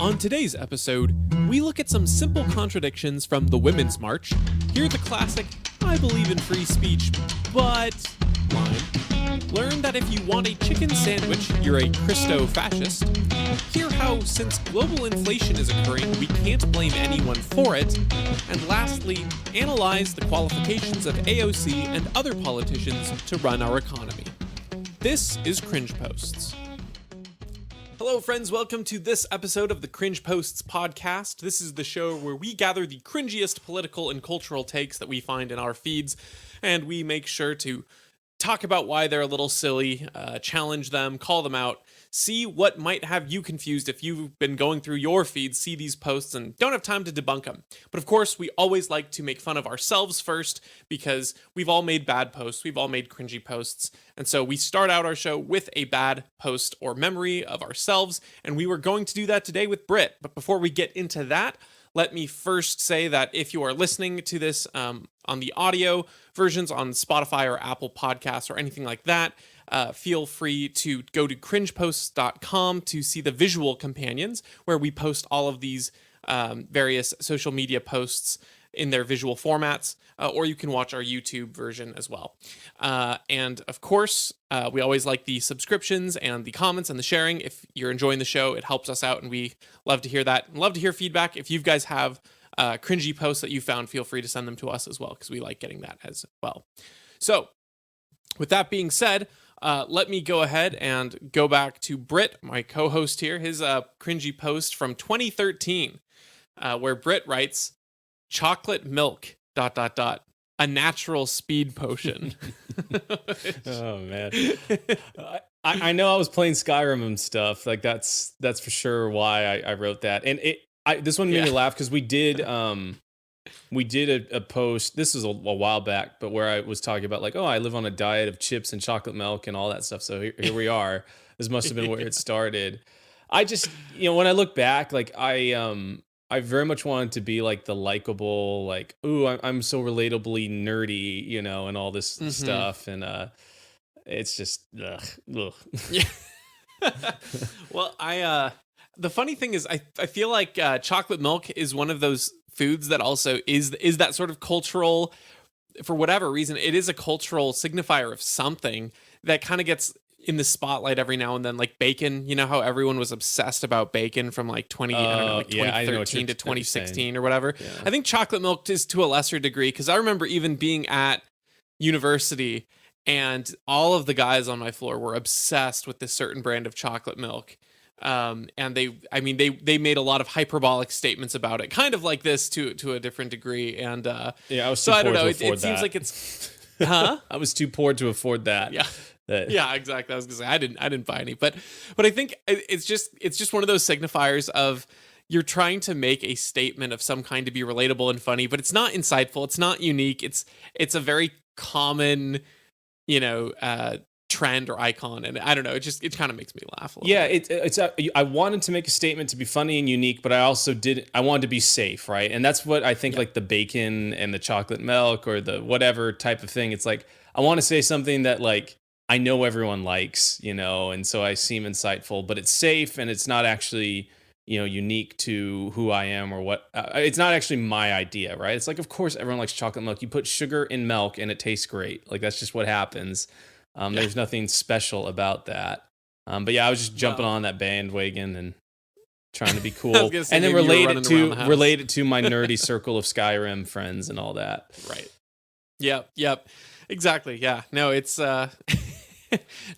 On today's episode, we look at some simple contradictions from the Women's March, hear the classic, I believe in free speech, but line, learn that if you want a chicken sandwich, you're a Christo-Fascist, hear how, since global inflation is occurring, we can't blame anyone for it, and lastly, analyze the qualifications of AOC and other politicians to run our economy. This is Cringe Posts. Hello, friends. Welcome to this episode of the Cringe Posts podcast. This is the show where we gather the cringiest political and cultural takes that we find in our feeds, and we make sure to talk about why they're a little silly, challenge them, call them out, see what might have you confused if you've been going through your feeds, see these posts, and don't have time to debunk them. But of course, we always like to make fun of ourselves first, because we've all made bad posts, we've all made cringy posts, and so we start out our show with a bad post or memory of ourselves, and we were going to do that today with Britt. But before we get into that, let me first say that if you are listening to this on the audio versions on Spotify or Apple Podcasts or anything like that, feel free to go to cringeposts.com to see the visual companions, where we post all of these various social media posts in their visual formats, or you can watch our YouTube version as well. And of course, we always like the subscriptions and the comments and the sharing. If you're enjoying the show, it helps us out, and we love to hear that. Love to hear feedback. If you guys have cringy posts that you found, feel free to send them to us as well, because we like getting that as well. So, with that being said, let me go ahead and go back to Britt, my co-host here, his cringy post from 2013, where Britt writes, "Chocolate milk, ... a natural speed potion." Oh man, I know I was playing Skyrim and stuff. Like that's for sure why I wrote that. And this one made me laugh because we did a post. This was a while back, but where I was talking about like, oh, I live on a diet of chips and chocolate milk and all that stuff. So here we are. This must have been where it started. I just, when I look back, like I very much wanted to be like the likable, like, ooh, I'm so relatably nerdy, and all this stuff. And it's just, ugh. Yeah. Well, the funny thing is, I feel like chocolate milk is one of those foods that also is that sort of cultural, for whatever reason, it is a cultural signifier of something that kind of gets in the spotlight every now and then, like bacon. You know how everyone was obsessed about bacon from like 2013 to 2016 or whatever. Yeah. I think chocolate milk is to a lesser degree, because I remember even being at university and all of the guys on my floor were obsessed with this certain brand of chocolate milk. And they made a lot of hyperbolic statements about it, kind of like this to a different degree. And I was too poor to afford that. It seems like it's, huh? I was too poor to afford that. Yeah. Yeah, exactly. I was gonna say I didn't buy any, but I think it's just one of those signifiers of you're trying to make a statement of some kind to be relatable and funny, but it's not insightful. It's not unique. It's a very common, trend or icon, and I don't know. It kind of makes me laugh a little. Yeah, I wanted to make a statement to be funny and unique, but I wanted to be safe, right? And that's what I think, like the bacon and the chocolate milk or the whatever type of thing. It's like I want to say something that like I know everyone likes, and so I seem insightful, but it's safe and it's not actually, unique to who I am or what. It's not actually my idea, right? It's like, of course, everyone likes chocolate milk. You put sugar in milk and it tastes great. Like that's just what happens. There's nothing special about that. But yeah, I was just jumping on that bandwagon and trying to be cool, and then relate it to my nerdy circle of Skyrim friends and all that. Right. Yep. Exactly. Yeah. No, it's not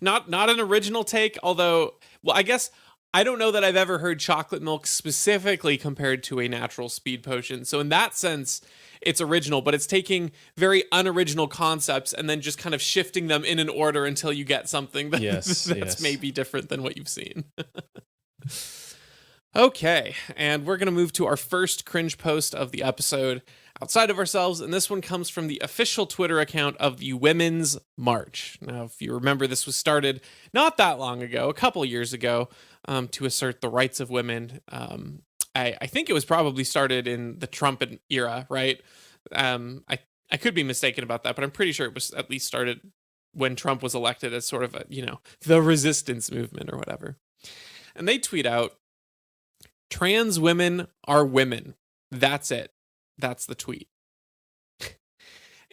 an original take, although, well, I guess I don't know that I've ever heard chocolate milk specifically compared to a natural speed potion. So in that sense, it's original, but it's taking very unoriginal concepts and then just kind of shifting them in an order until you get something that's maybe different than what you've seen. Okay, and we're going to move to our first cringe post of the episode outside of ourselves, and this one comes from the official Twitter account of the Women's March. Now, if you remember, this was started not that long ago, a couple years ago, to assert the rights of women. I think it was probably started in the Trump era, right? I could be mistaken about that, but I'm pretty sure it was at least started when Trump was elected as sort of a, the resistance movement or whatever. And they tweet out, trans women are women. That's it. That's the tweet.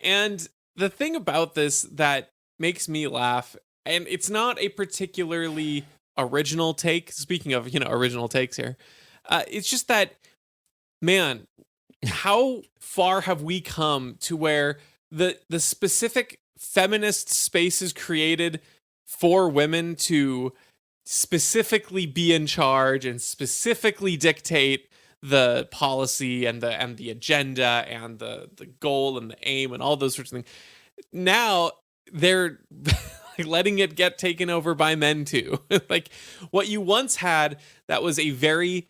And the thing about this that makes me laugh, and it's not a particularly original take, speaking of, original takes here, it's just that, man, how far have we come to where the specific feminist space is created for women to specifically be in charge and specifically dictate the policy and the agenda and the goal and the aim and all those sorts of things. Now they're letting it get taken over by men too. Like what you once had that was a very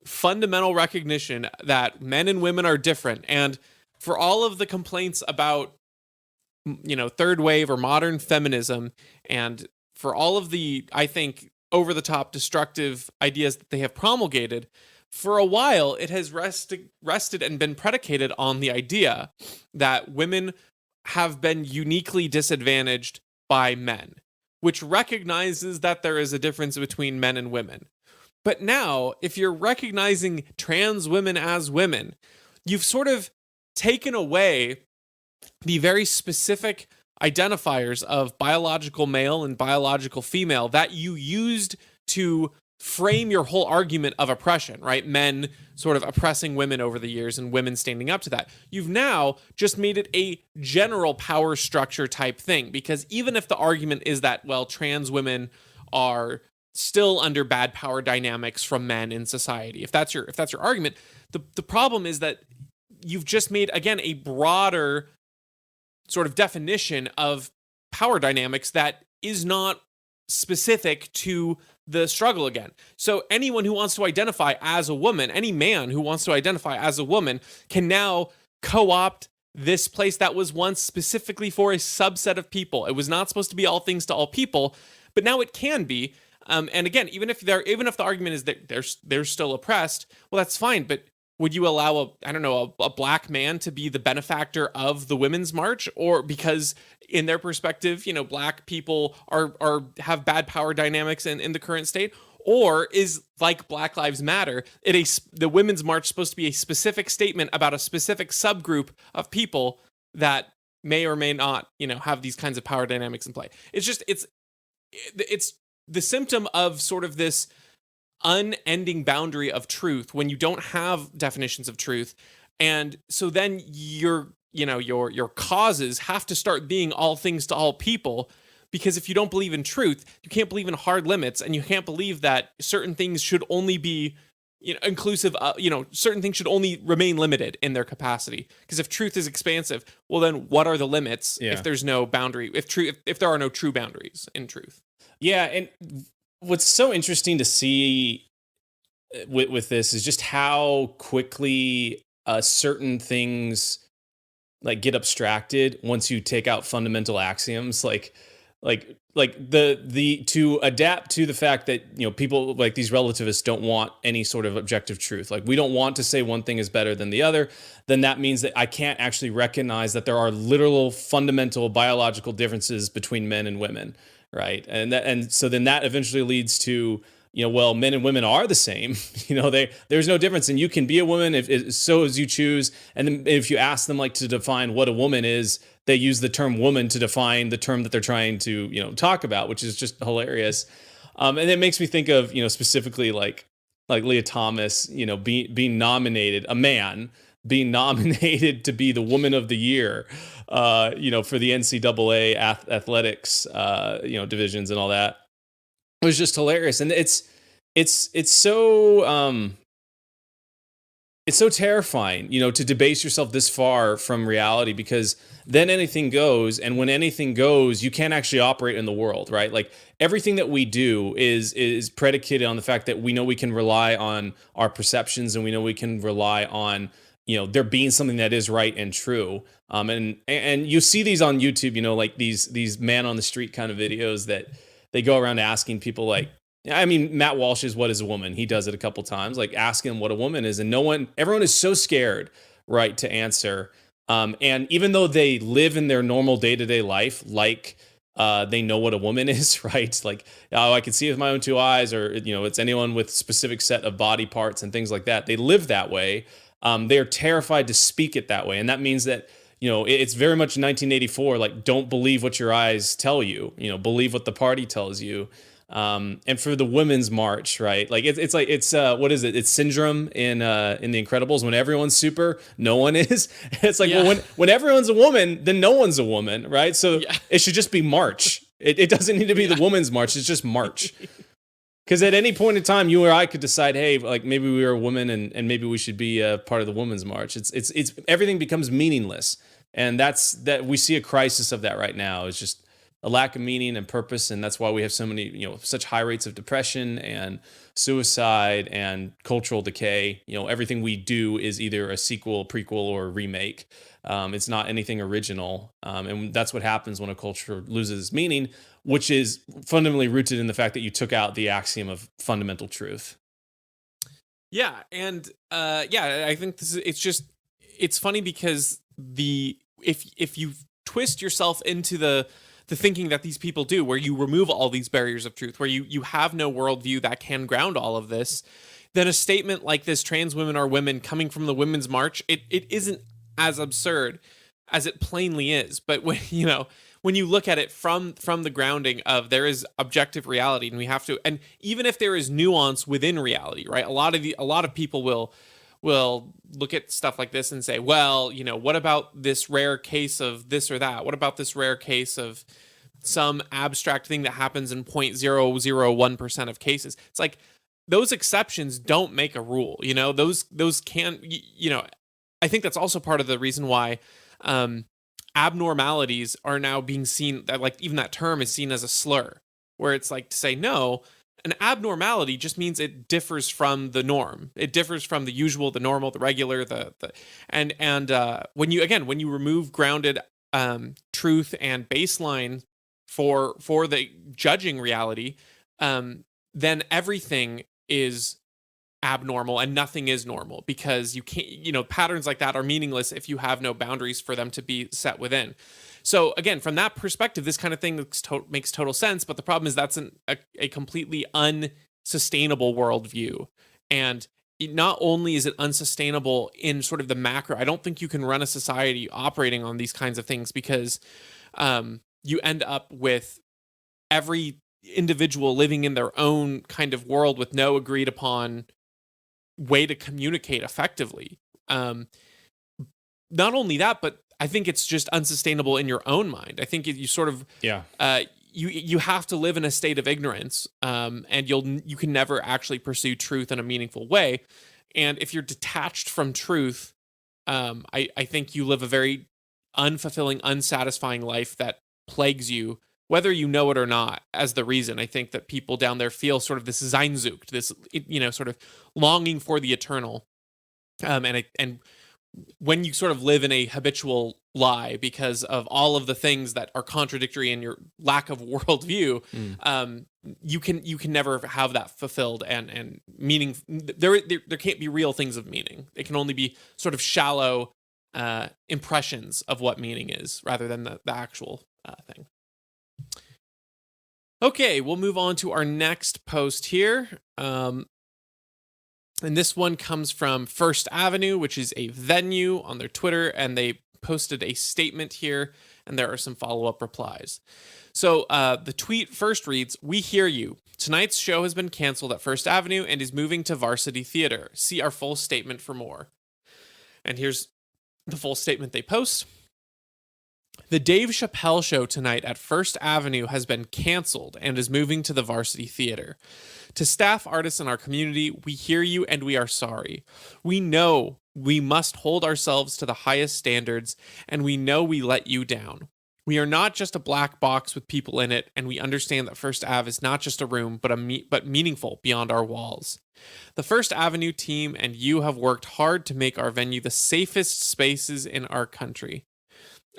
fundamental recognition that men and women are different, and for all of the complaints about third wave or modern feminism, and for all of the, I think, over the top destructive ideas that they have promulgated, for a while it has rested and been predicated on the idea that women have been uniquely disadvantaged by men, which recognizes that there is a difference between men and women. But now, if you're recognizing trans women as women, you've sort of taken away the very specific identifiers of biological male and biological female that you used to frame your whole argument of oppression, right? Men sort of oppressing women over the years and women standing up to that. You've now just made it a general power structure type thing, because even if the argument is that, well, trans women are still under bad power dynamics from men in society, if that's your argument, the problem is that you've just made, again, a broader sort of definition of power dynamics that is not specific to the struggle again. So anyone who wants to identify as a woman, any man who wants to identify as a woman, can now co-opt this place that was once specifically for a subset of people. It was not supposed to be all things to all people, but now it can be. And again, even if the argument is that they're still oppressed, well, that's fine. But would you allow a black man to be the benefactor of the Women's March? Or because in their perspective, black people are have bad power dynamics in the current state? Or is, like Black Lives Matter, the Women's March supposed to be a specific statement about a specific subgroup of people that may or may not, have these kinds of power dynamics in play? It's the symptom of sort of this unending boundary of truth when you don't have definitions of truth. And so then your causes have to start being all things to all people, because if you don't believe in truth, you can't believe in hard limits, and you can't believe that certain things should only be inclusive, certain things should only remain limited in their capacity. Because if truth is expansive, well, then what are the limits if there's no boundary, if there are no true boundaries in truth? Yeah, and what's so interesting to see with this is just how quickly certain things like get abstracted once you take out fundamental axioms, like the to adapt to the fact that people like these relativists don't want any sort of objective truth. Like, we don't want to say one thing is better than the other. Then that means that I can't actually recognize that there are literal fundamental biological differences between men and women. Right. And so then that eventually leads to, well, men and women are the same. There's no difference. And you can be a woman if so as you choose. And then if you ask them to define what a woman is, they use the term woman to define the term that they're trying to, talk about, which is just hilarious. And it makes me think of, specifically like Leah Thomas, being nominated, a man being nominated to be the Woman of the Year, for the NCAA athletics, divisions and all that. It was just hilarious, and it's so terrifying, to debase yourself this far from reality, because then anything goes, and when anything goes, you can't actually operate in the world, right? Like, everything that we do is predicated on the fact that we know we can rely on our perceptions, and we know we can rely on there being something that is right and true. And you see these on YouTube, like these man on the street kind of videos that they go around asking people Matt Walsh's What is a Woman? He does it a couple times, asking them what a woman is. And everyone is so scared, right, to answer. And even though they live in their normal day-to-day life, they know what a woman is, right? Like, oh, I can see it with my own two eyes, or it's anyone with specific set of body parts and things like that. They live that way. They are terrified to speak it that way, and that means that it's very much 1984. Like, don't believe what your eyes tell you. Believe what the party tells you. And for the Women's March, right? Like it's what is it? It's syndrome in The Incredibles. When everyone's super, no one is. It's like, well, when everyone's a woman, then no one's a woman, right? So it should just be March. It doesn't need to be the Women's March. It's just March. Because at any point in time, you or I could decide, hey, like maybe we are a woman and maybe we should be a part of the Women's March. It's everything becomes meaningless, and that we see a crisis of that right now. It's just a lack of meaning and purpose, and that's why we have so many, such high rates of depression and suicide and cultural decay. Everything we do is either a sequel, prequel, or remake. It's not anything original, and that's what happens when a culture loses its meaning, which is fundamentally rooted in the fact that you took out the axiom of fundamental truth. Yeah, and I think it's funny because if you twist yourself into the thinking that these people do, where you remove all these barriers of truth, where you have no worldview that can ground all of this, then a statement like this, trans women are women, coming from the Women's March, it isn't as absurd as it plainly is. But when you look at it from the grounding of there is objective reality, and we have to, and even if there is nuance within reality, right? A lot of people will look at stuff like this and say, well, what about this rare case of this or that? What about this rare case of some abstract thing that happens in 0.001% of cases? It's like, those exceptions don't make a rule. Those can't, I think that's also part of the reason why abnormalities are now being seen, that like even that term is seen as a slur, where it's like to say, no, an abnormality just means it differs from the norm. It differs from the usual, the normal, the regular, when you remove grounded truth and baseline for the judging reality, then everything is abnormal and nothing is normal, because you can't, patterns like that are meaningless if you have no boundaries for them to be set within. So again, from that perspective, this kind of thing makes total sense. But the problem is that's a completely unsustainable worldview. And not only is it unsustainable in sort of the macro, I don't think you can run a society operating on these kinds of things, because you end up with every individual living in their own kind of world with no agreed upon way to communicate effectively. Not only that, but I think it's just unsustainable in your own mind. I think you sort of you have to live in a state of ignorance, and you can never actually pursue truth in a meaningful way. And if you're detached from truth, I think you live a very unfulfilling, unsatisfying life that plagues you, whether you know it or not, as the reason. I think that people down there feel sort of this Sehnsucht, this sort of longing for the eternal, and when you sort of live in a habitual lie because of all of the things that are contradictory in your lack of worldview, you can never have that fulfilled and meaning. There can't be real things of meaning. It can only be sort of shallow impressions of what meaning is, rather than the actual thing. Okay, we'll move on to our next post here. And this one comes from First Avenue, which is a venue on their Twitter, and they posted a statement here, and there are some follow-up replies. So the tweet first reads, "We hear you. Tonight's show has been canceled at First Avenue and is moving to Varsity Theater. See our full statement for more." And here's the full statement they post. "The Dave Chappelle show tonight at First Avenue has been canceled and is moving to the Varsity Theater. To staff artists in our community, we hear you and we are sorry. We know we must hold ourselves to the highest standards, and we know we let you down. We are not just a black box with people in it, and we understand that First Ave is not just a room, but meaningful beyond our walls. The First Avenue team and you have worked hard to make our venue the safest spaces in our country.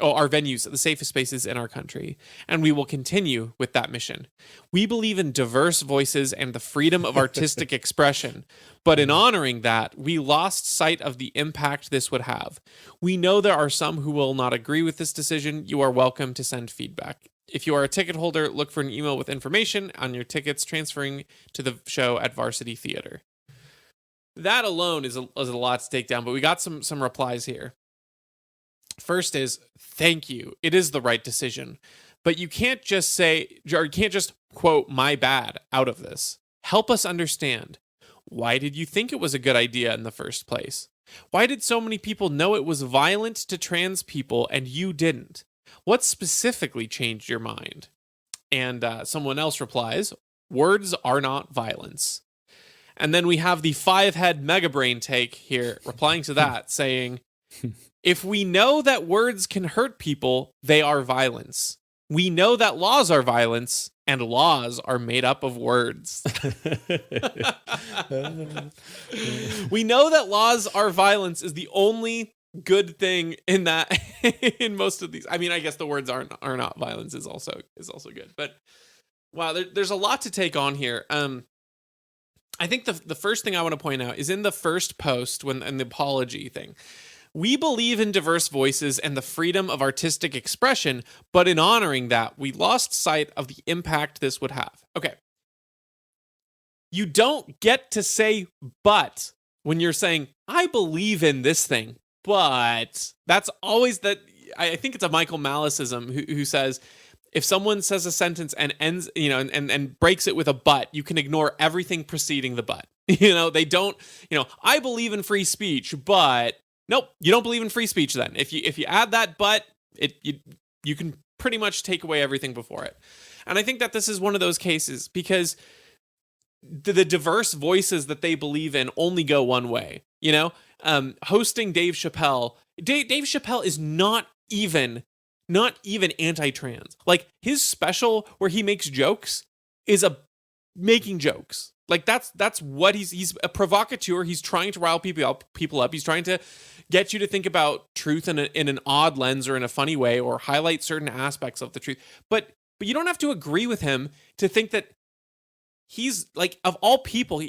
Our venues, the safest spaces in our country, and we will continue with that mission. We believe in diverse voices and the freedom of artistic expression, but in honoring that, we lost sight of the impact this would have. We know there are some who will not agree with this decision. You are welcome to send feedback." If you are a ticket holder, look for an email with information on your tickets transferring to the show at Varsity Theater. That alone is a lot to take down, but we got some replies here. First is, thank you. It is the right decision. But you can't just say, or you can't just quote, my bad out of this. Help us understand. Why did you think it was a good idea in the first place? Why did so many people know it was violent to trans people and you didn't? What specifically changed your mind? And someone else replies, words are not violence. And then we have the 5-head megabrain take here replying to that saying, if we know that words can hurt people, they are violence. We know that laws are violence, and laws are made up of words. We know that laws are violence is the only good thing in that in most of these. I mean, I guess the words are not violence is also good. But wow, there's a lot to take on here. I think the first thing I want to point out is in the first post in the apology thing. We believe in diverse voices and the freedom of artistic expression, but in honoring that, we lost sight of the impact this would have. Okay. You don't get to say but when you're saying, I believe in this thing, but that's always that. I think it's a Michael Maliceism who says, if someone says a sentence and ends, and breaks it with a but, you can ignore everything preceding the but. They don't, I believe in free speech, but nope, you don't believe in free speech then. If you add that but, you can pretty much take away everything before it. And I think that this is one of those cases because the diverse voices that they believe in only go one way. Hosting Dave Chappelle is not even anti-trans. Like his special where he makes jokes is making jokes. Like that's what he's a provocateur. He's trying to rile people up. He's trying to get you to think about truth in an odd lens or in a funny way or highlight certain aspects of the truth. But you don't have to agree with him to think that he's like, of all people,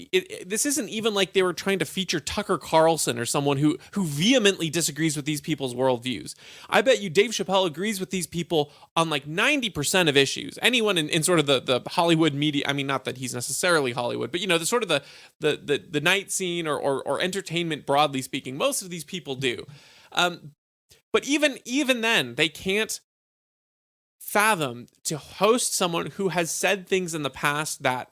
this isn't even like they were trying to feature Tucker Carlson or someone who vehemently disagrees with these people's worldviews. I bet you Dave Chappelle agrees with these people on like 90% of issues. Anyone in sort of the Hollywood media, I mean, not that he's necessarily Hollywood, but the sort of the night scene or entertainment broadly speaking, most of these people do. But even then, they can't fathom to host someone who has said things in the past that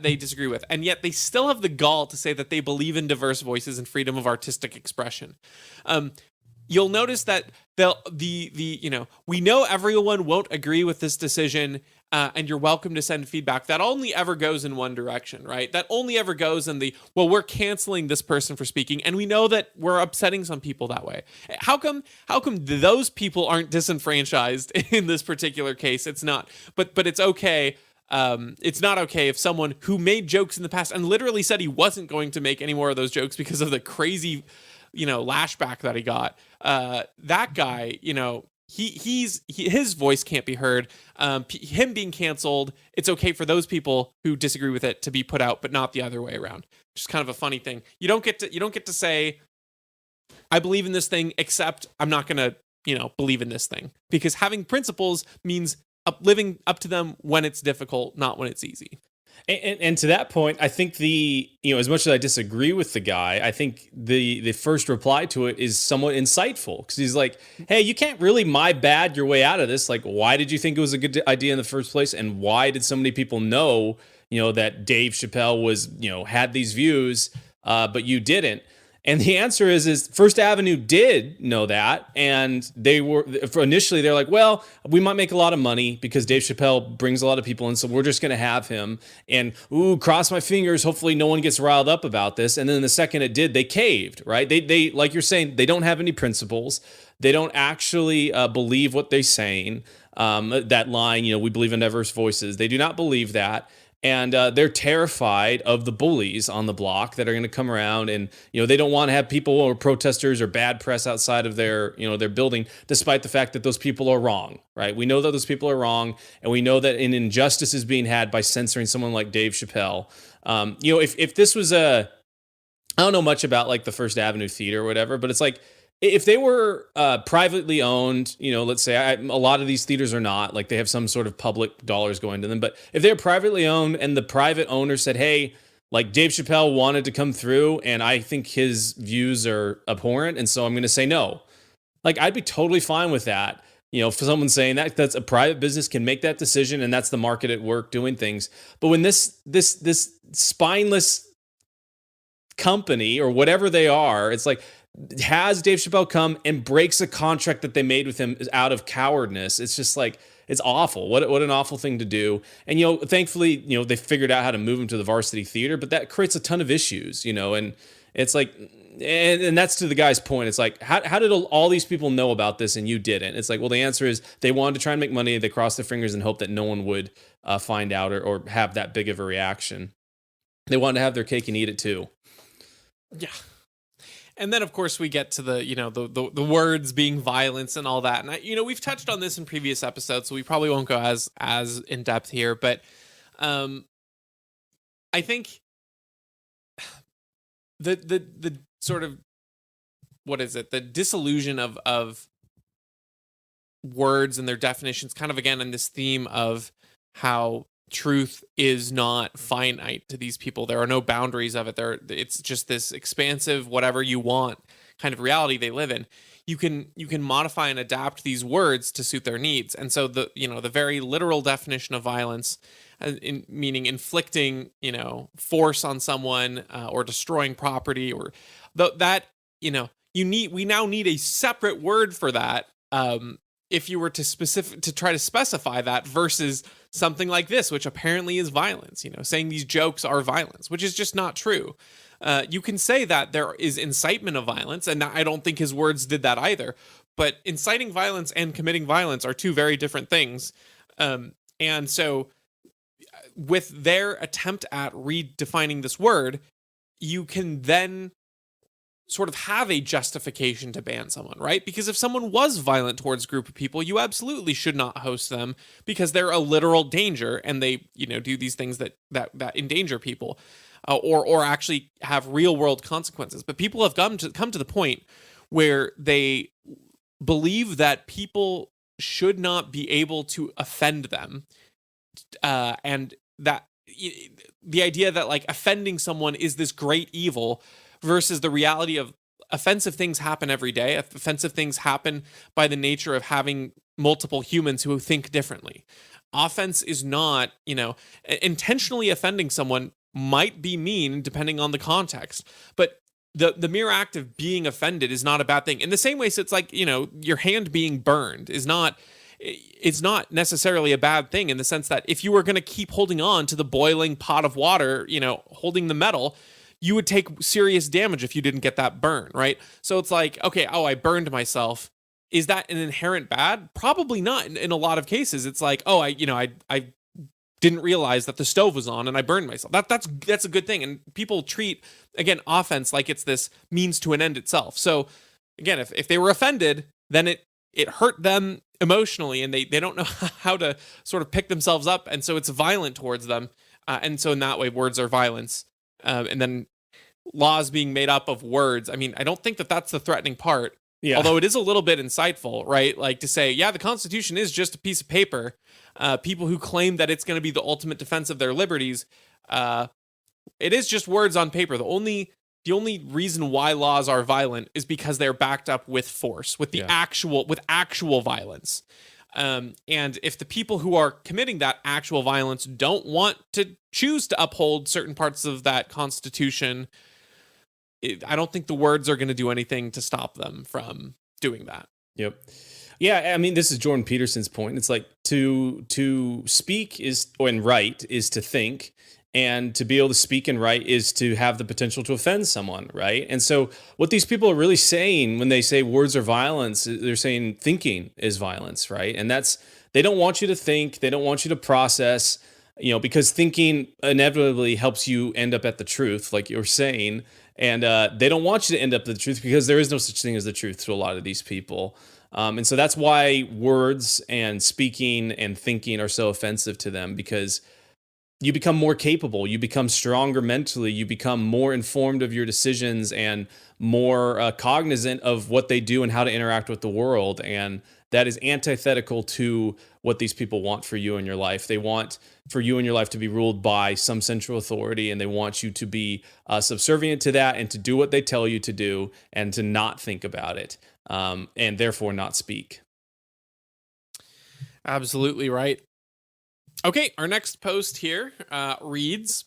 they disagree with, and yet they still have the gall to say that they believe in diverse voices and freedom of artistic expression. You'll notice that we know everyone won't agree with this decision, and you're welcome to send feedback. That only ever goes in one direction, right? That only ever goes in we're canceling this person for speaking, and we know that we're upsetting some people that way. How come those people aren't disenfranchised in this particular case? It's not, but it's okay. It's not okay if someone who made jokes in the past and literally said he wasn't going to make any more of those jokes because of the crazy, lashback that he got. That guy, his voice can't be heard. Him being canceled, it's okay for those people who disagree with it to be put out, but not the other way around. Just kind of a funny thing. You don't get to say, I believe in this thing, except I'm not gonna, believe in this thing, because having principles means living up to them when it's difficult, not when it's easy. And to that point, I think as much as I disagree with the guy, I think the first reply to it is somewhat insightful, because he's like, hey, you can't really my bad your way out of this. Like, why did you think it was a good idea in the first place? And why did so many people know, that Dave Chappelle was, had these views, but you didn't? And the answer is First Avenue did know that, and they're like, well, we might make a lot of money because Dave Chappelle brings a lot of people in, so we're just going to have him. And cross my fingers, hopefully no one gets riled up about this. And then the second it did, they caved, right? They like you're saying, they don't have any principles. They don't actually believe what they're saying. That line, we believe in diverse voices. They do not believe that. And they're terrified of the bullies on the block that are going to come around, and they don't want to have people or protesters or bad press outside of their their building, despite the fact that those people are wrong, right? We know that those people are wrong, and we know that an injustice is being had by censoring someone like Dave Chappelle. If this was I don't know much about like the First Avenue Theater or whatever, but it's like, if they were privately owned, let's say a lot of these theaters are not, like they have some sort of public dollars going to them. But if they're privately owned and the private owner said, hey, like Dave Chappelle wanted to come through and I think his views are abhorrent, and so I'm going to say no. Like, I'd be totally fine with that. For someone saying that's a private business can make that decision, and that's the market at work doing things. But when this spineless company or whatever they are, it's like, has Dave Chappelle come and breaks a contract that they made with him out of cowardness. It's just like, it's awful. What an awful thing to do. And, thankfully, they figured out how to move him to the varsity theater, but that creates a ton of issues, and it's like, and that's to the guy's point. It's like, how did all these people know about this and you didn't? It's like, well, the answer is they wanted to try and make money. They crossed their fingers and hope that no one would find out or have that big of a reaction. They wanted to have their cake and eat it too. Yeah. And then, of course, we get to the words being violence and all that. And, we've touched on this in previous episodes, so we probably won't go as in depth here. But I think the sort of, what is it? The disillusion of words and their definitions, kind of again in this theme of how truth is not finite to these people. There are no boundaries of it. It's just this expansive, whatever you want kind of reality they live in. You can modify and adapt these words to suit their needs. And so the very literal definition of violence, meaning inflicting, force on someone or destroying property, or that, we now need a separate word for that. If you were to try to specify that versus something like this, which apparently is violence, saying these jokes are violence, which is just not true. You can say that there is incitement of violence, and I don't think his words did that either. But inciting violence and committing violence are two very different things. And so with their attempt at redefining this word, you can then sort of have a justification to ban someone, right? Because if someone was violent towards a group of people, you absolutely should not host them because they're a literal danger and they, do these things that endanger people or actually have real world consequences. But people have come to the point where they believe that people should not be able to offend them, and that the idea that like offending someone is this great evil, versus the reality of offensive things happen every day. Offensive things happen by the nature of having multiple humans who think differently. Offense is not, intentionally offending someone might be mean depending on the context, but the mere act of being offended is not a bad thing. In the same way, so it's like, your hand being burned is not, it's not necessarily a bad thing in the sense that if you were going to keep holding on to the boiling pot of water, holding the metal, you would take serious damage if you didn't get that burn, right? So it's like, okay, I burned myself. Is that an inherent bad? Probably not. In a lot of cases, it's like, I didn't realize that the stove was on and I burned myself. That's a good thing. And people treat, again, offense like it's this means to an end itself. So again, if they were offended, then it hurt them emotionally and they don't know how to sort of pick themselves up. And so it's violent towards them. And so in that way, words are violence. And then laws being made up of words. I mean, I don't think that that's the threatening part. Yeah. Although it is a little bit insightful, right? Like to say, yeah, the Constitution is just a piece of paper. People who claim that it's going to be the ultimate defense of their liberties, it is just words on paper. The only reason why laws are violent is because they're backed up with force, with actual violence. And if the people who are committing that actual violence don't want to choose to uphold certain parts of that Constitution, I don't think the words are going to do anything to stop them from doing that. Yep. Yeah, I mean, this is Jordan Peterson's point. It's like to speak and write is to think, and to be able to speak and write is to have the potential to offend someone, right? And so what these people are really saying when they say words are violence, they're saying thinking is violence, right? And they don't want you to think, they don't want you to process, because thinking inevitably helps you end up at the truth, like you're saying. And they don't want you to end up at the truth because there is no such thing as the truth to a lot of these people. And so that's why words and speaking and thinking are so offensive to them, because you become more capable, you become stronger mentally, you become more informed of your decisions and more cognizant of what they do and how to interact with the world. And that is antithetical to what these people want for you in your life. They want for you in your life to be ruled by some central authority, and they want you to be subservient to that and to do what they tell you to do and to not think about it, and therefore not speak. Absolutely right. Okay, our next post here reads,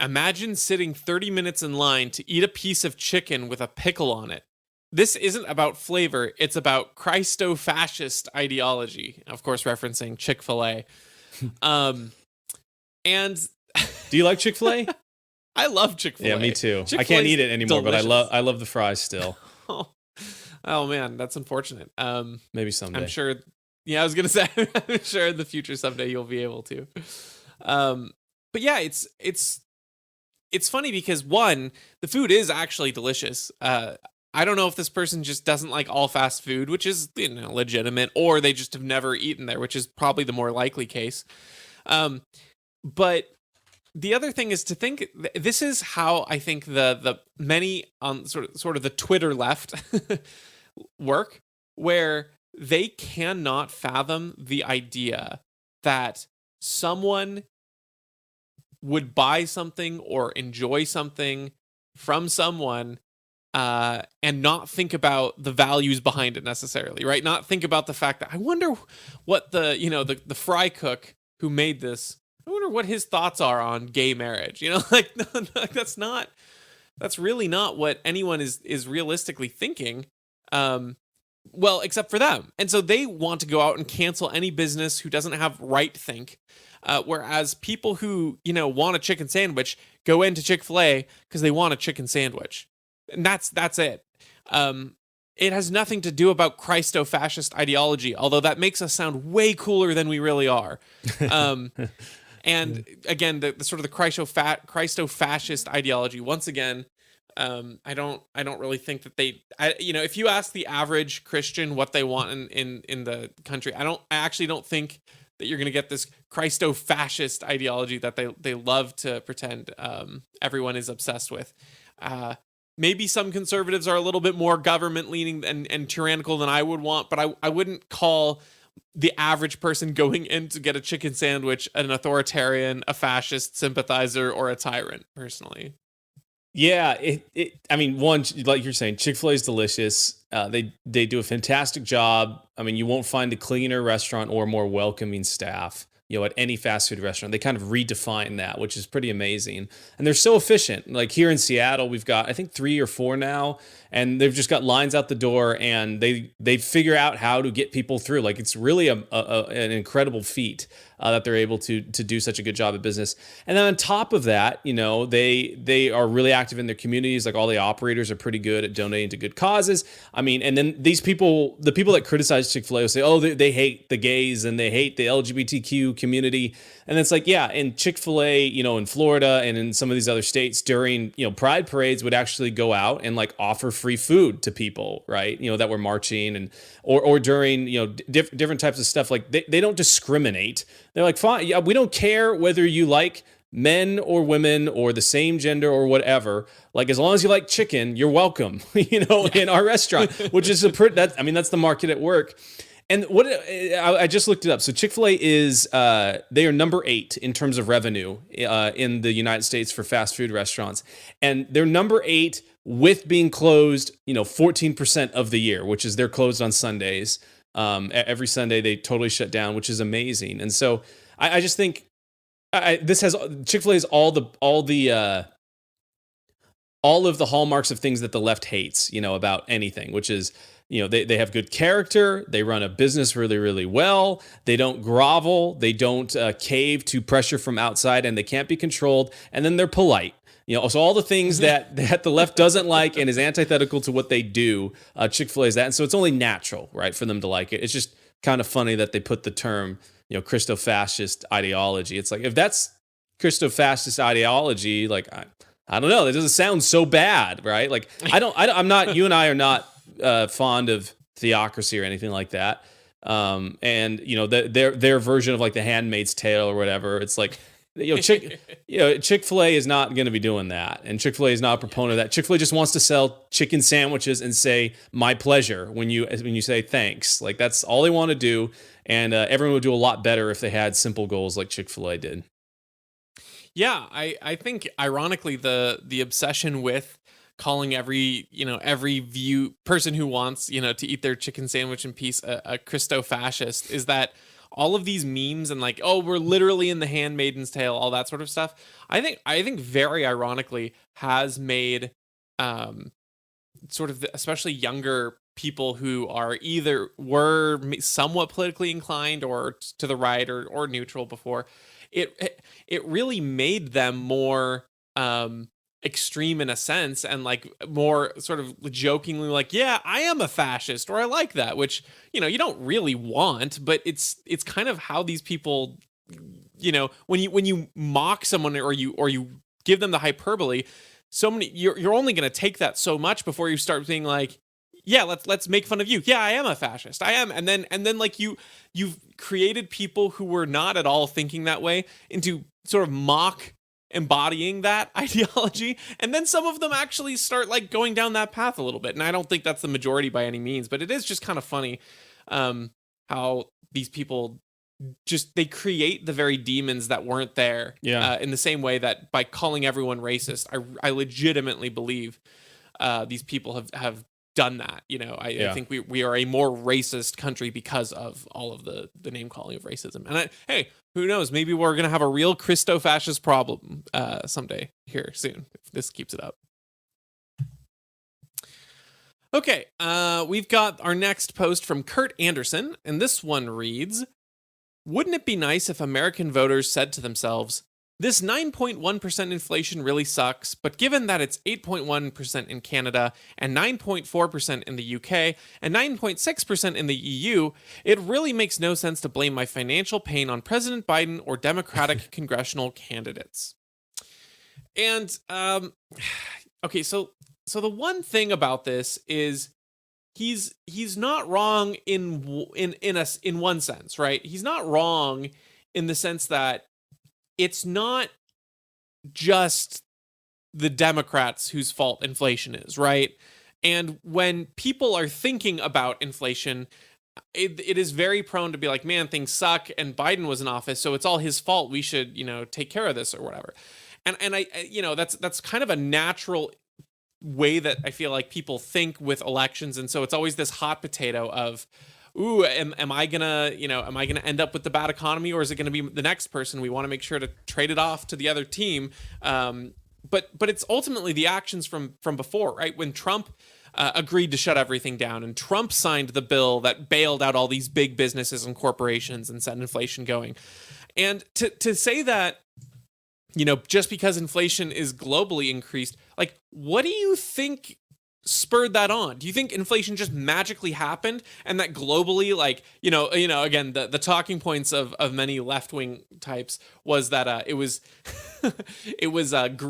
imagine sitting 30 minutes in line to eat a piece of chicken with a pickle on it. This isn't about flavor, it's about Christo-Fascist ideology. Of course, referencing Chick-fil-A. And do you like Chick-fil-A? I love Chick-fil-A. Yeah, me too. Chick-fil-A I can't eat it anymore, delicious. but I love the fries still. Oh man, that's unfortunate. Maybe someday. I'm sure. Yeah, I was gonna say, I'm sure in the future someday you'll be able to. But yeah, it's funny because one, the food is actually delicious. I don't know if this person just doesn't like all fast food, which is legitimate, or they just have never eaten there, which is probably the more likely case. But the other thing is to think this is how I think the many on sort of the Twitter left work, where they cannot fathom the idea that someone would buy something or enjoy something from someone and not think about the values behind it necessarily, right? Not think about the fact that I wonder what the fry cook who made this, I wonder what his thoughts are on gay marriage. Like that's really not what anyone is realistically thinking. Well, except for them. And so they want to go out and cancel any business who doesn't have right think. Whereas people who, want a chicken sandwich go into Chick-fil-A because they want a chicken sandwich. And that's it. It has nothing to do about Christo-Fascist ideology, although that makes us sound way cooler than we really are. And again, the sort of the Christo-Fascist ideology, once again, I don't really think that if you ask the average Christian what they want in the country, I actually don't think that you're going to get this Christo-Fascist ideology that they love to pretend everyone is obsessed with. Maybe some conservatives are a little bit more government leaning and tyrannical than I would want, but I wouldn't call the average person going in to get a chicken sandwich an authoritarian, a fascist sympathizer, or a tyrant, personally. Yeah, I mean, one, like you're saying, Chick-fil-A is delicious. They do a fantastic job. I mean, you won't find a cleaner restaurant or more welcoming staff, at any fast food restaurant. They kind of redefine that, which is pretty amazing. And they're so efficient. Like here in Seattle, we've got, I think, 3 or 4 now, and they've just got lines out the door, and they figure out how to get people through. Like it's really an incredible feat that they're able to do such a good job at business. And then on top of that, they are really active in their communities. Like all the operators are pretty good at donating to good causes. I mean, and then the people that criticize Chick-fil-A will say, oh, they hate the gays and they hate the LGBTQ community. And it's like, yeah, in Chick-fil-A, in Florida and in some of these other states during, pride parades would actually go out and like offer free food to people, right? That were marching and, or during, different types of stuff. Like they don't discriminate. They're like, fine, yeah, we don't care whether you like men or women or the same gender or whatever. Like, as long as you like chicken, you're welcome, in our restaurant, which is that's the market at work. And I just looked it up. So Chick-fil-A is, they are number 8 in terms of revenue in the United States for fast food restaurants. And they're number 8 with being closed, 14% of the year, which is they're closed on Sundays. Every Sunday they totally shut down, which is amazing. And so I just think Chick-fil-A is all of the hallmarks of things that the left hates, about anything, which is, they have good character. They run a business really, really well. They don't grovel. They don't cave to pressure from outside, and they can't be controlled. And then they're polite. So all the things that the left doesn't like and is antithetical to what they do, Chick-fil-A is that. And so it's only natural, right, for them to like it. It's just kind of funny that they put the term, Christo-Fascist ideology. It's like, if that's Christo-Fascist ideology, like, I don't know. It doesn't sound so bad, right? Like, I'm not, you and I are not fond of theocracy or anything like that. And their version of like the Handmaid's Tale or whatever. It's like, Chick-fil-A is not going to be doing that, and Chick-fil-A is not a proponent of that. Chick-fil-A just wants to sell chicken sandwiches and say "my pleasure" when you say thanks. Like, that's all they want to do, and everyone would do a lot better if they had simple goals like Chick-fil-A did. Yeah, I think ironically the obsession with calling every person who wants to eat their chicken sandwich in peace a Christo-Fascist is that all of these memes and like, oh, we're literally in the Handmaid's Tale, all that sort of stuff. I think very ironically has made sort of especially younger people who are were somewhat politically inclined or to the right or neutral before, it really made them more extreme in a sense, and like more sort of jokingly like, yeah, I am a fascist, or I like that, which you don't really want, but it's kind of how these people, when you mock someone or you give them the hyperbole, you're only going to take that so much before you start being like, yeah, let's make fun of you. Yeah, I am a fascist. I am. And then like you've created people who were not at all thinking that way into sort of mock embodying that ideology. And then some of them actually start like going down that path a little bit. And I don't think that's the majority by any means, but it is just kind of funny how these people they create the very demons that weren't there. Yeah. In the same way that by calling everyone racist, I legitimately believe these people have done that. I think we are a more racist country because of all of the name calling of racism. And hey, who knows? Maybe we're gonna have a real Christo-Fascist problem someday here soon if this keeps it up. Okay, we've got our next post from Kurt Anderson, and this one reads: wouldn't it be nice if American voters said to themselves, this 9.1% inflation really sucks, but given that it's 8.1% in Canada and 9.4% in the UK and 9.6% in the EU, it really makes no sense to blame my financial pain on President Biden or Democratic congressional candidates. And okay, so the one thing about this is he's not wrong in one sense, right? He's not wrong in the sense that it's not just the Democrats whose fault inflation is, right? And when people are thinking about inflation, it is very prone to be like, man, things suck, and Biden was in office, so it's all his fault. We should, take care of this or whatever. And I that's kind of a natural way that I feel like people think with elections, and so it's always this hot potato of, ooh, am I gonna end up with the bad economy, or is it gonna be the next person? We want to make sure to trade it off to the other team. But it's ultimately the actions from before, right? When Trump agreed to shut everything down, and Trump signed the bill that bailed out all these big businesses and corporations and set inflation going. And to say that, just because inflation is globally increased, like, what do you think spurred that on? Do you think inflation just magically happened, and that globally, like, again, the talking points of many left-wing types was that it was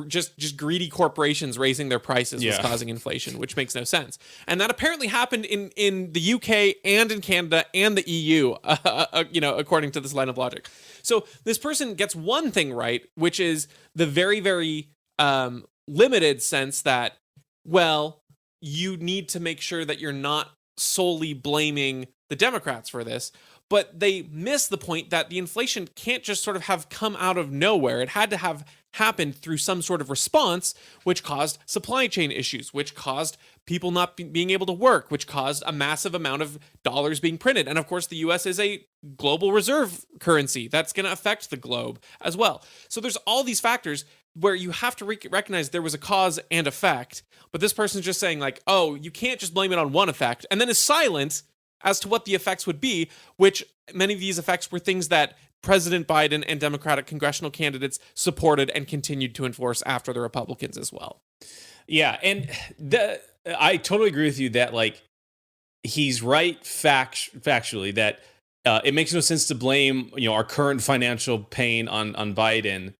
just greedy corporations raising their prices was causing inflation, which makes no sense. And that apparently happened in the UK and in Canada and the EU, according to this line of logic. So this person gets one thing right, which is the very, very limited sense that, well, you need to make sure that you're not solely blaming the Democrats for this. But they miss the point that the inflation can't just sort of have come out of nowhere. It had to have happened through some sort of response, which caused supply chain issues, which caused people not being able to work, which caused a massive amount of dollars being printed. And of course, the US is a global reserve currency. That's going to affect the globe as well. So there's all these factors where you have to recognize there was a cause and effect. But this person's just saying like, oh, you can't just blame it on one effect, and then is silent as to what the effects would be, which many of these effects were things that President Biden and Democratic congressional candidates supported and continued to enforce after the Republicans as well. Yeah, and I totally agree with you that, like, he's right factually that it makes no sense to blame our current financial pain on Biden.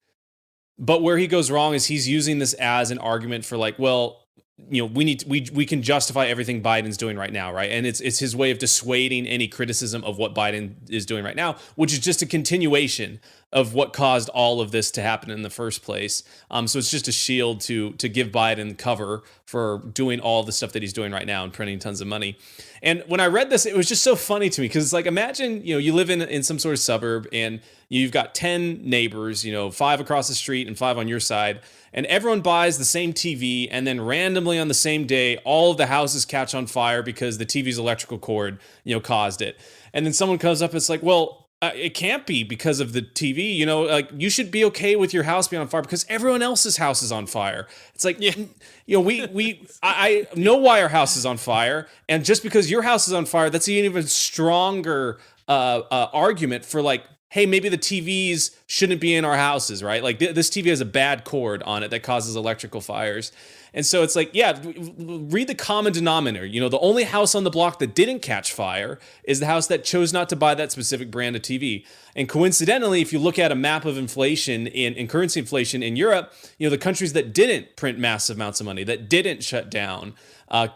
But where he goes wrong is he's using this as an argument for like, well, we can justify everything Biden's doing right now, right? And it's his way of dissuading any criticism of what Biden is doing right now, which is just a continuation of what caused all of this to happen in the first place. So it's just a shield to give Biden cover for doing all the stuff that he's doing right now and printing tons of money. And when I read this, it was just so funny to me because it's like, imagine, you live in some sort of suburb and you've got 10 neighbors, 5 across the street and 5 on your side, and everyone buys the same TV, and then randomly on the same day, all of the houses catch on fire because the TV's electrical cord, caused it. And then someone comes up and it's like, well, it can't be because of the TV, like you should be okay with your house being on fire because everyone else's house is on fire. It's like, I know why our house is on fire. And just because your house is on fire, that's an even stronger argument for like, hey, maybe the TVs shouldn't be in our houses, right? Like this TV has a bad cord on it that causes electrical fires. And so it's like, yeah, read the common denominator. The only house on the block that didn't catch fire is the house that chose not to buy that specific brand of TV. And coincidentally, if you look at a map of inflation and currency inflation in Europe, the countries that didn't print massive amounts of money, that didn't shut down,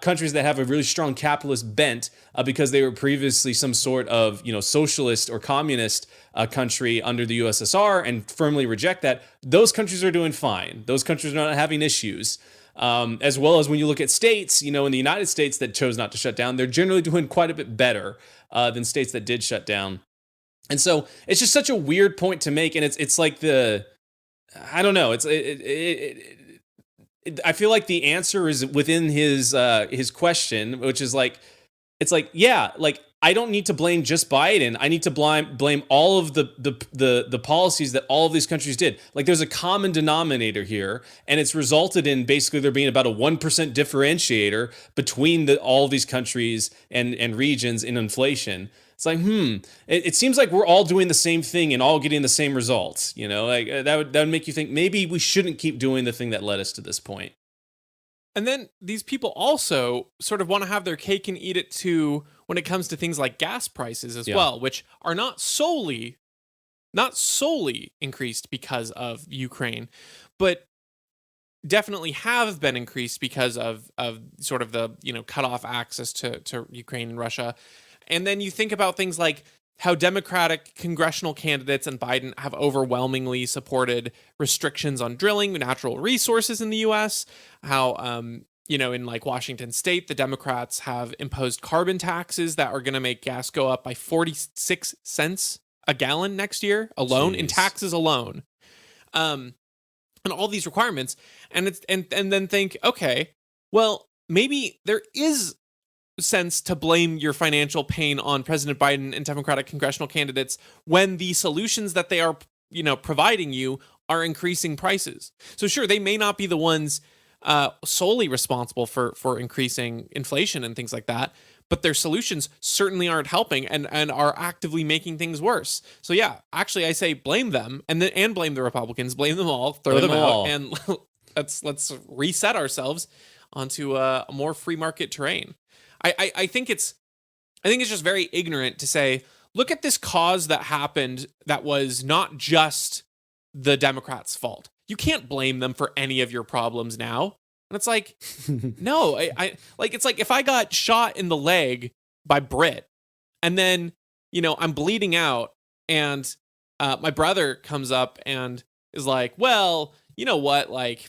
countries that have a really strong capitalist bent because they were previously some sort of socialist or communist country under the USSR and firmly reject that, those countries are doing fine. Those countries are not having issues. As well as when you look at states, in the United States that chose not to shut down, they're generally doing quite a bit better than states that did shut down. And so it's just such a weird point to make, and it's like I don't know, I feel like the answer is within his question, which is like, it's like, yeah, like I don't need to blame just Biden. I need to blame all of the policies that all of these countries did. Like there's a common denominator here, and it's resulted in basically there being about a 1% differentiator between all of these countries and regions in inflation. It's like, it seems like we're all doing the same thing and all getting the same results. Like that would make you think maybe we shouldn't keep doing the thing that led us to this point. And then these people also sort of want to have their cake and eat it too when it comes to things like gas prices as well, which are not solely increased because of Ukraine, but definitely have been increased because of sort of the, cut off access to Ukraine and Russia. And then you think about things like how Democratic congressional candidates and Biden have overwhelmingly supported restrictions on drilling natural resources in the U.S., how, in like Washington State, the Democrats have imposed carbon taxes that are going to make gas go up by 46 cents a gallon next year alone. Jeez. In taxes alone. And all these requirements. And then think, okay, well, maybe there is sense to blame your financial pain on President Biden and Democratic congressional candidates when the solutions that they are, providing you are increasing prices. So sure, they may not be the ones solely responsible for increasing inflation and things like that, but their solutions certainly aren't helping and are actively making things worse. So yeah, actually I say blame them and blame the Republicans, blame them all, throw them out, and let's reset ourselves onto a more free market terrain. I think it's just very ignorant to say, look at this cause that happened that was not just the Democrats' fault. You can't blame them for any of your problems now. And it's like, no, it's like if I got shot in the leg by Brit and then, I'm bleeding out and my brother comes up and is like, well, you know what? Like,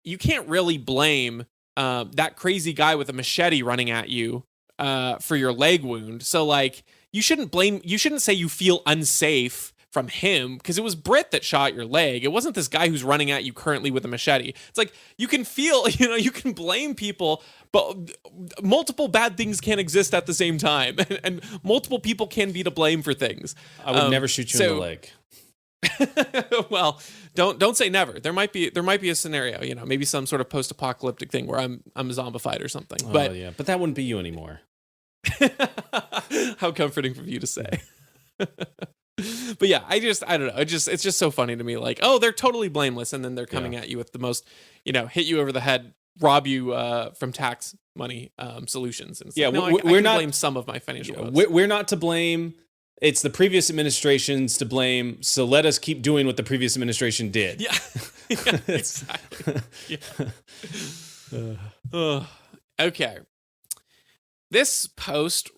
you can't really blame that crazy guy with a machete running at you for your leg wound. So like you shouldn't say you feel unsafe from him because it was Brit that shot your leg. It wasn't this guy who's running at you currently with a machete. It's like you can feel, you can blame people, but multiple bad things can exist at the same time, and multiple people can be to blame for things. I would never shoot you in the leg. Well, don't say never. There might be a scenario, maybe some sort of post-apocalyptic thing where I'm zombified or something. But yeah, but that wouldn't be you anymore. How comforting for you to say. But yeah, I don't know. It's just so funny to me. Like, oh, they're totally blameless, and then they're coming at you with the most, hit you over the head, rob you from tax money solutions. And yeah, like, no, we're not blame some of my financial. We're not to blame. It's the previous administration's to blame. So let us keep doing what the previous administration did. Yeah, yeah, exactly. Yeah. Okay. This post,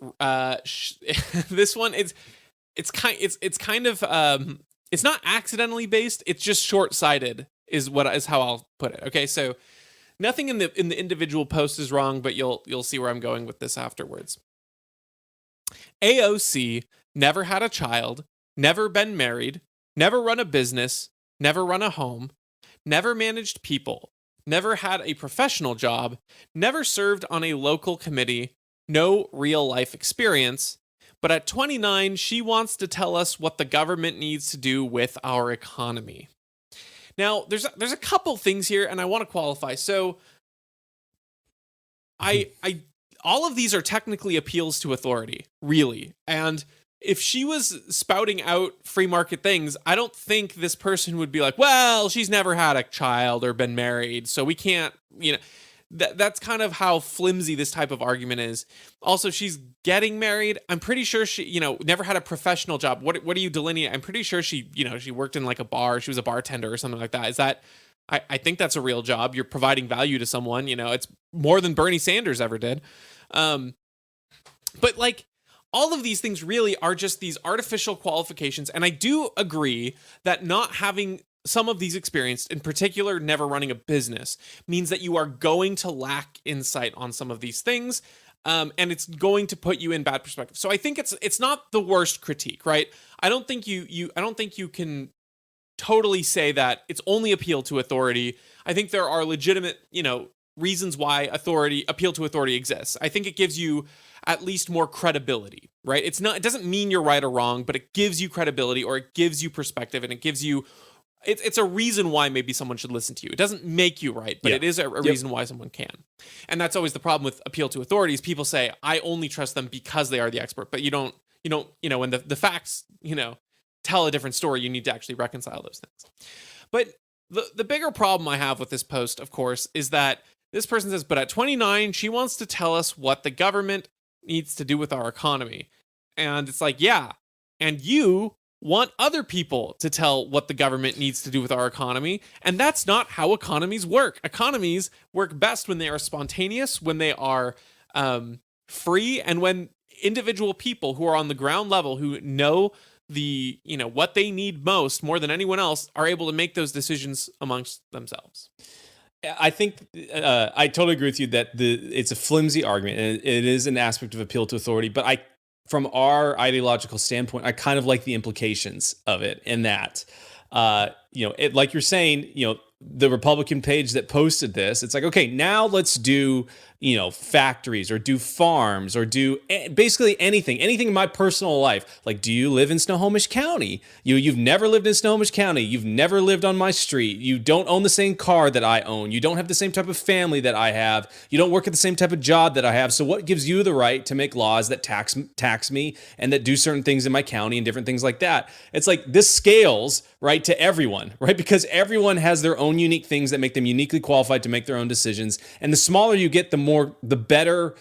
this one it's kind of it's not accidentally based. It's just short sighted, is how I'll put it. Okay, so nothing in the individual post is wrong, but you'll see where I'm going with this afterwards. AOC never had a child, never been married, never run a business, never run a home, never managed people, never had a professional job, never served on a local committee, no real life experience. But at 29, she wants to tell us what the government needs to do with our economy. Now, there's a couple things here, and I want to qualify. So, I all of these are technically appeals to authority, really. And if she was spouting out free market things, I don't think this person would be like, well, she's never had a child or been married, so we can't, that's kind of how flimsy this type of argument is. Also, she's getting married. I'm pretty sure she, never had a professional job. What do you delineate? I'm pretty sure she, she worked in like a bar. She was a bartender or something like that. Is that, I think that's a real job. You're providing value to someone, it's more than Bernie Sanders ever did. But like, all of these things really are just these artificial qualifications. And I do agree that not having some of these experienced, in particular, never running a business, means that you are going to lack insight on some of these things. And it's going to put you in bad perspective. So I think it's not the worst critique, right? I don't think you can totally say that it's only appeal to authority. I think there are legitimate, reasons why appeal to authority exists. I think it gives you at least more credibility, right? It doesn't mean you're right or wrong, but it gives you credibility, or it gives you perspective, and it gives you, it's a reason why maybe someone should listen to you. It doesn't make you right, but it is a reason why someone can. And that's always the problem with appeal to authorities. People say, I only trust them because they are the expert, but you don't, when the facts, tell a different story, you need to actually reconcile those things. But the bigger problem I have with this post, of course, is that this person says, but at 29, she wants to tell us what the government needs to do with our economy. And it's like, yeah, and you want other people to tell what the government needs to do with our economy. And that's not how economies work. Economies work best when they are spontaneous, when they are free, and when individual people who are on the ground level, who know what they need most, more than anyone else, are able to make those decisions amongst themselves. I think I totally agree with you that it's a flimsy argument, and it is an aspect of appeal to authority. But from our ideological standpoint, I kind of like the implications of it, in that, like you're saying, the Republican page that posted this, it's like, okay, now let's do, factories, or do farms, or do basically anything in my personal life. Like, do you live in Snohomish County? You've never lived in Snohomish County. You've never lived on my street. You don't own the same car that I own. You don't have the same type of family that I have. You don't work at the same type of job that I have. So what gives you the right to make laws that tax me and that do certain things in my county and different things like that? It's like, this scales, right, to everyone, right? Because everyone has their own unique things that make them uniquely qualified to make their own decisions. And the smaller you get, the better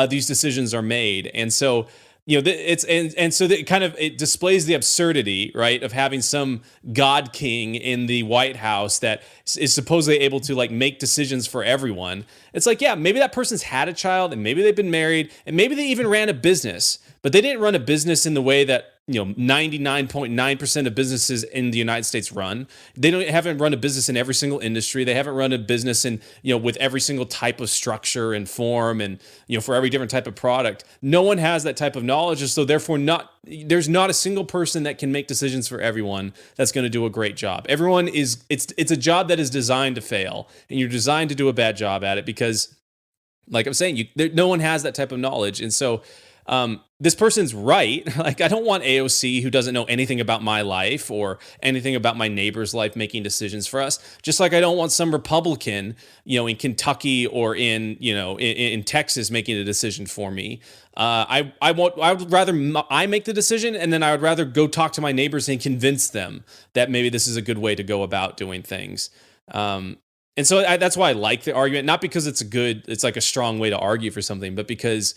these decisions are made. And so, so that it displays the absurdity, right, of having some God king in the White House that is supposedly able to make decisions for everyone. It's like, yeah, maybe that person's had a child, and maybe they've been married, and maybe they even ran a business, but they didn't run a business in the way that 99.9% of businesses in the United States run. They haven't run a business in every single industry. They haven't run a business in, with every single type of structure and form, and, for every different type of product. No one has that type of knowledge. And so therefore there's not a single person that can make decisions for everyone that's going to do a great job. Everyone it's a job that is designed to fail, and you're designed to do a bad job at it because, like I'm saying, no one has that type of knowledge. And so, this person's right. Like, I don't want AOC, who doesn't know anything about my life or anything about my neighbor's life, making decisions for us. Just like I don't want some Republican, in Kentucky or in Texas making a decision for me. I would rather I make the decision, and then I would rather go talk to my neighbors and convince them that maybe this is a good way to go about doing things. And so that's why I like the argument, not because it's like a strong way to argue for something, but because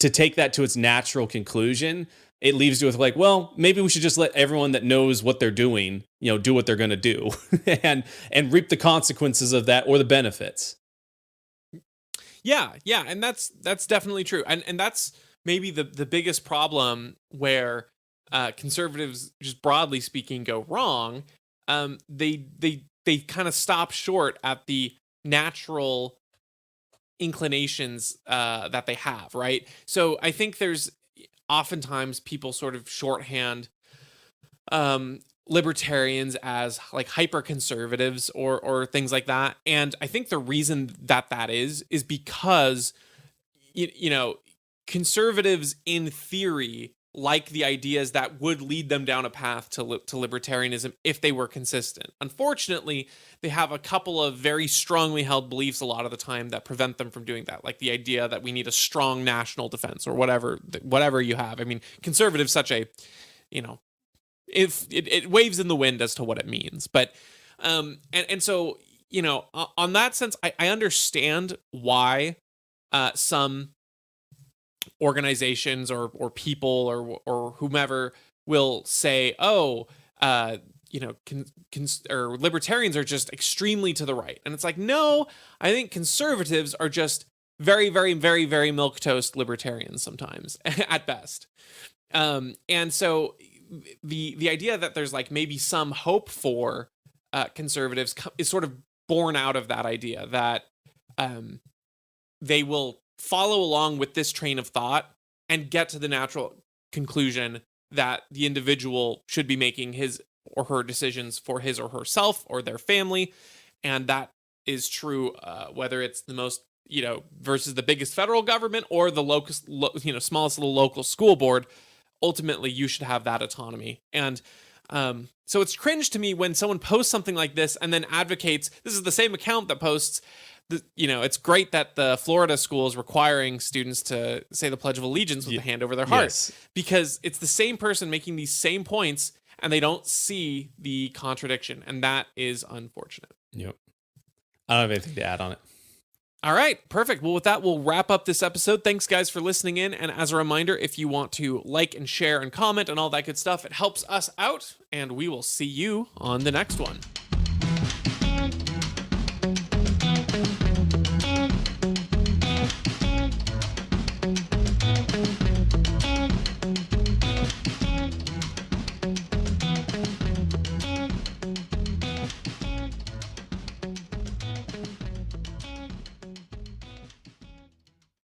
to take that to its natural conclusion, it leaves you with like, well, maybe we should just let everyone that knows what they're doing, do what they're going to do and reap the consequences of that, or the benefits. Yeah, and that's definitely true, and that's maybe the biggest problem where conservatives, just broadly speaking, go wrong. They kind of stop short at the natural inclinations that they have, right? So I think there's oftentimes people sort of shorthand libertarians as like hyper conservatives or things like that, and I think the reason that is because you know, conservatives in theory like the ideas that would lead them down a path to libertarianism if they were consistent. Unfortunately, they have a couple of very strongly held beliefs a lot of the time that prevent them from doing that, like the idea that we need a strong national defense or whatever you have. I mean, conservative such a, you know, if it waves in the wind as to what it means, but and so, you know, on that sense, I understand why some organizations or people or whomever will say, oh, you know, or libertarians are just extremely to the right. And it's like, no, I think conservatives are just very, very, very, very milquetoast libertarians sometimes at best. And so the idea that there's like maybe some hope for conservatives is sort of born out of that idea that they will follow along with this train of thought and get to the natural conclusion that the individual should be making his or her decisions for his or herself or their family. And that is true whether it's the most, you know, versus the biggest federal government or the locust, you know, smallest little local school board. Ultimately, you should have that autonomy. And so it's cringe to me when someone posts something like this and then advocates, this is the same account that posts, you know, it's great that the Florida school is requiring students to say the Pledge of Allegiance with the hand over their heart. Yes. Because it's the same person making these same points and they don't see the contradiction. And that is unfortunate. Yep. I don't have anything to add on it. All right, perfect. Well, with that, we'll wrap up this episode. Thanks, guys, for listening in. And as a reminder, if you want to like and share and comment and all that good stuff, it helps us out. And we will see you on the next one.